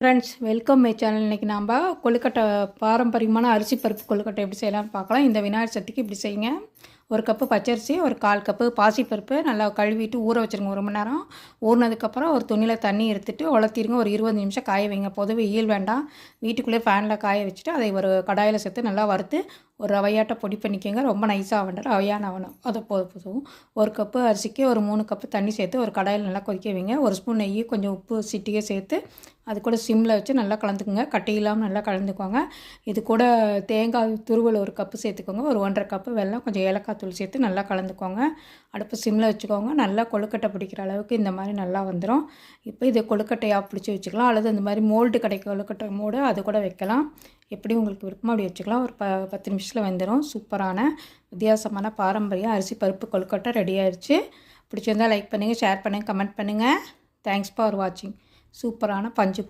Friends welcome my channel. இன்றைக்கி நாம் கொழுக்கட்டை பாரம்பரியமான அரிசி பருப்பு கொழுக்கட்டை எப்படி செய்யலாம்னு பார்க்கலாம். இந்த விநாயகர் சதுர்த்திக்கு இப்படி செய்யுங்க. ஒரு கப்பு பச்சரிசி, ஒரு 1/4 கப்பு பாசிப்பருப்பு நல்லா கழுவிட்டு ஊற வச்சுருங்க. 1 மணி நேரம் ஊறினதுக்கப்புறம் ஒரு துணியில் தண்ணி எடுத்துகிட்டு உலர்த்திடுங்க. ஒரு 20 நிமிஷம் காய வைங்க. பொதுவே வெயில் வேண்டாம், வீட்டுக்குள்ளே ஃபேனில் காய வச்சுட்டு அதை ஒரு கடாயில் சேர்த்து நல்லா வறுத்து ஒரு ரவையாட்டை பொடி பண்ணிக்கோங்க. ரொம்ப நைஸாக வேண்டாம், ரவையான ஆகணும். அதை போதும். ஒரு கப்பு அரிசிக்கு ஒரு 3 கப்பு தண்ணி சேர்த்து ஒரு கடாயில் நல்லா கொதிக்க வைங்க. ஒரு ஸ்பூன் நெய், கொஞ்சம் உப்பு, சிட்டிகை சேர்த்து அது கூட சிம்மில் வச்சு நல்லா கலந்துக்குங்க. கட்டி இல்லாமல் நல்லா கலந்துக்கோங்க. இது கூட தேங்காய் துருவல் ஒரு கப்பு சேர்த்துக்கோங்க. ஒரு 1½ கப்பு வெல்லம், கொஞ்சம் ஏலக்காய் தூள் சேர்த்து நல்லா கலந்துக்கோங்க. அடுப்பு சிம்மில் வச்சுக்கோங்க. நல்லா கொழுக்கட்டை பிடிக்கிற அளவுக்கு இந்த மாதிரி நல்லா வந்துடும். இப்போ இது கொழுக்கட்டையாக பிடிச்சி வச்சுக்கலாம், அல்லது இந்த மாதிரி மோல்டு கிடைக்க கொழுக்கட்டை மோடு அது கூட வைக்கலாம். எப்படி உங்களுக்கு விருப்பமாக அப்படி வச்சுக்கலாம். ஒரு 10 நிமிஷத்தில் வந்துடும். சூப்பரான வித்தியாசமான பாரம்பரிய அரிசி பருப்பு கொழுக்கட்டை ரெடி ஆயிடுச்சு. பிடிச்சிருந்தால் லைக் பண்ணுங்கள், ஷேர் பண்ணுங்கள், கமெண்ட் பண்ணுங்கள். தேங்க்ஸ் ஃபார் வாட்சிங். சூப்பரான பஞ்சு போட